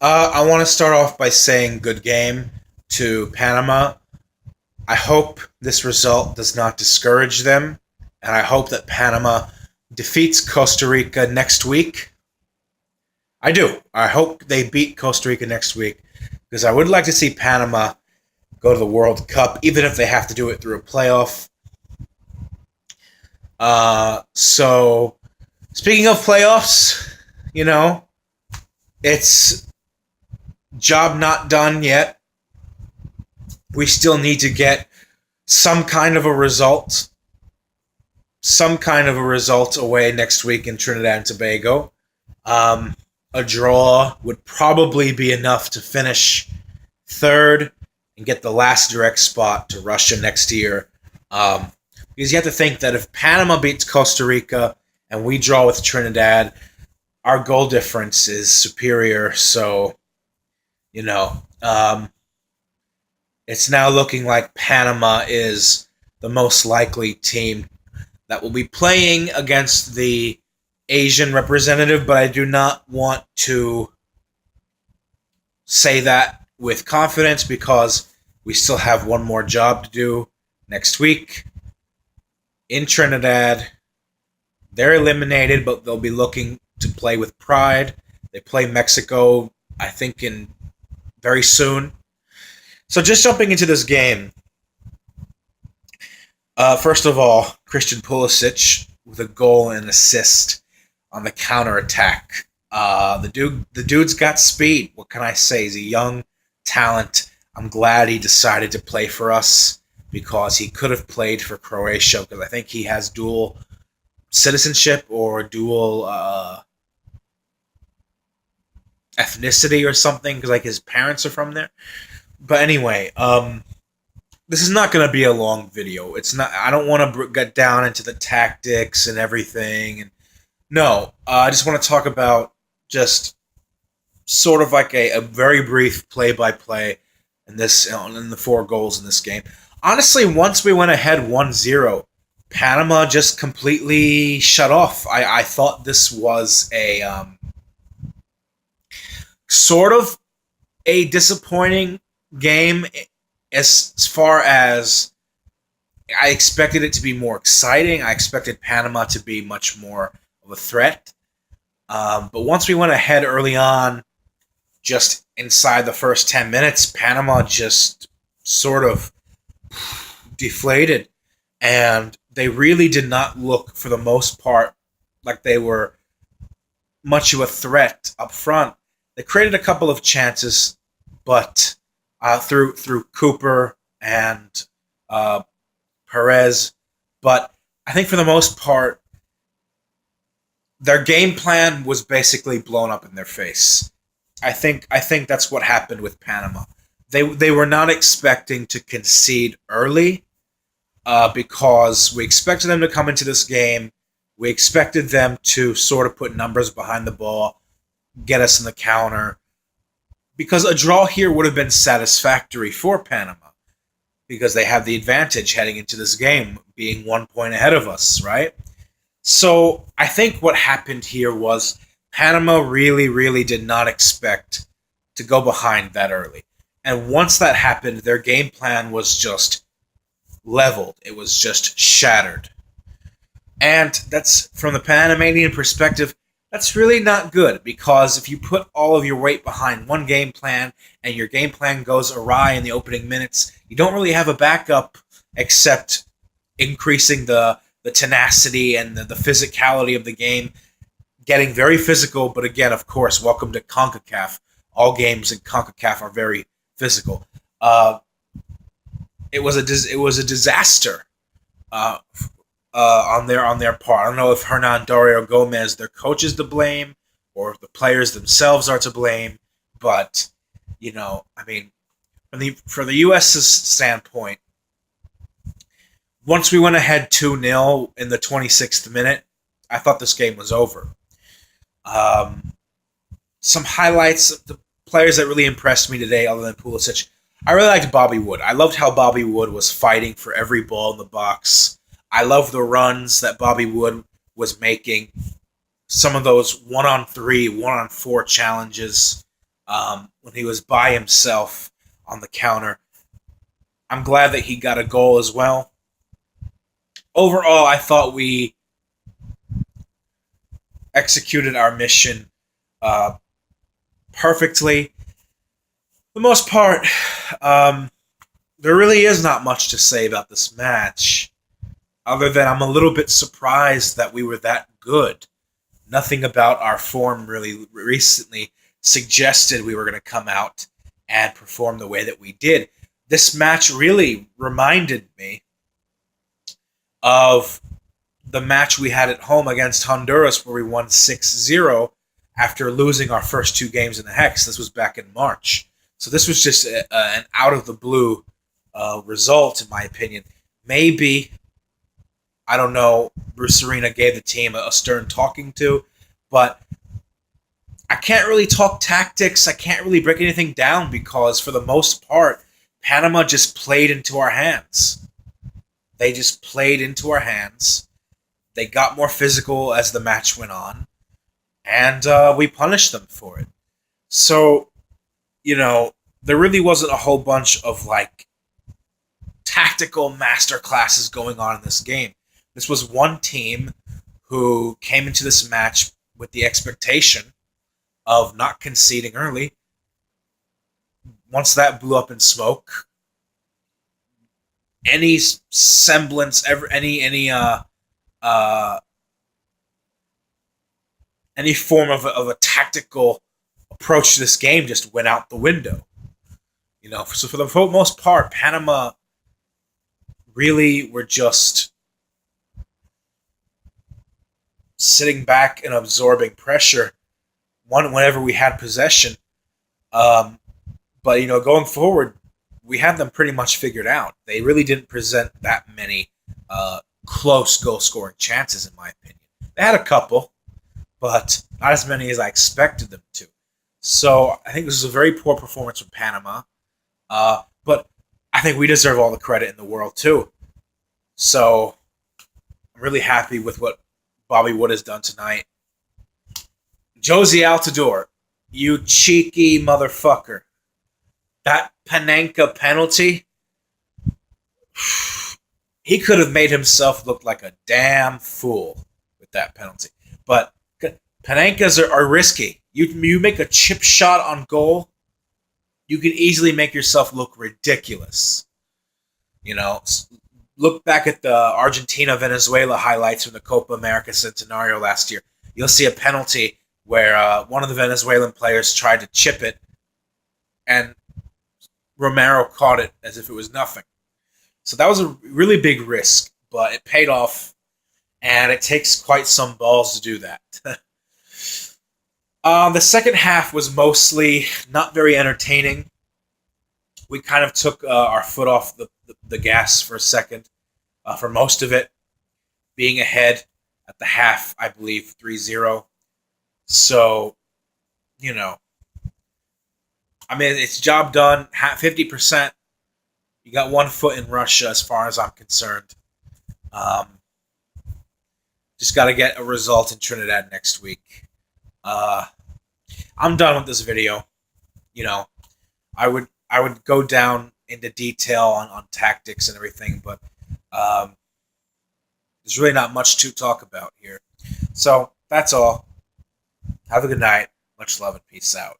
I want to start off by saying good game to Panama. I hope this result does not discourage them, and I hope that Panama defeats Costa Rica next week. I do. I hope they beat Costa Rica next week because I would like to see Panama go to the World Cup, even if they have to do it through a playoff. So, speaking of playoffs, you know, it's job not done yet. We still need to get some kind of a result, away next week in Trinidad and Tobago. Um, a draw would probably be enough to finish third and get the last direct spot to Russia next year. Because you have to think that if Panama beats Costa Rica and we draw with Trinidad, our goal difference is superior. So, you know, it's now looking like Panama is the most likely team that will be playing against the Asian representative, but I do not want to say that with confidence because we still have one more job to do next week in Trinidad. They're eliminated, but they'll be looking to play with pride. They play Mexico, I think, in very soon. So just jumping into this game, first of all, Christian Pulisic with a goal and assist on the counterattack. The dude's got speed. What can I say? He's a young talent. I'm glad he decided to play for us because he could have played for Croatia because I think he has dual citizenship or dual ethnicity or something because like his parents are from there. But anyway, this is not going to be a long video. It's not. I don't want to get down into the tactics and everything. And no, I just want to talk about just sort of like a very brief play-by-play in in the four goals in this game. Honestly, once we went ahead 1-0, Panama just completely shut off. I thought this was a sort of a disappointing game as far as I expected it to be more exciting. I expected Panama to be much more of a threat. But once we went ahead early on, just inside the first 10 minutes, Panama just sort of deflated. And they really did not look, for the most part, like they were much of a threat up front. They created a couple of chances, but through Cooper and Perez. But I think for the most part, their game plan was basically blown up in their face. I think that's what happened with Panama. They were not expecting to concede early because we expected them to come into this game. We expected them to sort of put numbers behind the ball, get us in the counter, because a draw here would have been satisfactory for Panama because they have the advantage heading into this game, being 1 point ahead of us, right? So I think what happened here was Panama really, really did not expect to go behind that early. And once that happened, their game plan was just leveled. It was just shattered. And that's, from the Panamanian perspective, that's really not good because if you put all of your weight behind one game plan and your game plan goes awry in the opening minutes, you don't really have a backup except increasing the tenacity and the physicality of the game, getting very physical. But again, of course, welcome to CONCACAF. All games in CONCACAF are very physical. It was a disaster on their part. I don't know if Hernan Dario Gomez, their coach, is to blame, or if the players themselves are to blame. But I mean, from the U.S.'s standpoint, once we went ahead 2-0 in the 26th minute, I thought this game was over. Some highlights of the players that really impressed me today, other than Pulisic. I really liked Bobby Wood. I loved how Bobby Wood was fighting for every ball in the box. I love the runs that Bobby Wood was making. Some of those 1-on-3, 1-on-4 challenges. when he was by himself on the counter. I'm glad that he got a goal as well. Overall, I thought we executed our mission uh, perfectly. For the most part, um, there really is not much to say about this match, other than I'm a little bit surprised that we were that good. Nothing about our form really recently suggested we were going to come out and perform the way that we did. This match really reminded me of the match we had at home against Honduras where we won 6-0 after losing our first two games in the Hex. This was back in March. So this was just an out-of-the-blue result, in my opinion. Maybe, I don't know, Bruce Arena gave the team a stern talking to, but I can't really talk tactics. I can't really break anything down because, for the most part, Panama just played into our hands. They just played into our hands. They got more physical as the match went on, and we punished them for it. So, there really wasn't a whole bunch of, tactical masterclasses going on in this game. This was one team who came into this match with the expectation of not conceding early. Once that blew up in smoke, any semblance, any form of a tactical approach to this game just went out the window. So for the most part, Panama really were just sitting back and absorbing pressure whenever we had possession. But going forward, we had them pretty much figured out. They really didn't present that many close goal-scoring chances, in my opinion. They had a couple, but not as many as I expected them to. So I think this is a very poor performance from Panama. But I think we deserve all the credit in the world, too. So I'm really happy with what Bobby Wood has done tonight. Josie Altidore, you cheeky motherfucker. That Panenka penalty, he could have made himself look like a damn fool with that penalty. But Panenkas are risky. You make a chip shot on goal, you can easily make yourself look ridiculous. Look back at the Argentina-Venezuela highlights from the Copa America Centenario last year. You'll see a penalty where one of the Venezuelan players tried to chip it, and Romero caught it as if it was nothing. So that was a really big risk, but it paid off, and it takes quite some balls to do that. The second half was mostly not very entertaining. We kind of took our foot off the gas for a second, for most of it, being ahead at the half, I believe, 3-0. So, it's job done, 50%. You got 1 foot in Russia as far as I'm concerned. Just got to get a result in Trinidad next week. I'm done with this video. I would go down into detail on tactics and everything, but there's really not much to talk about here. So that's all. Have a good night. Much love and peace out.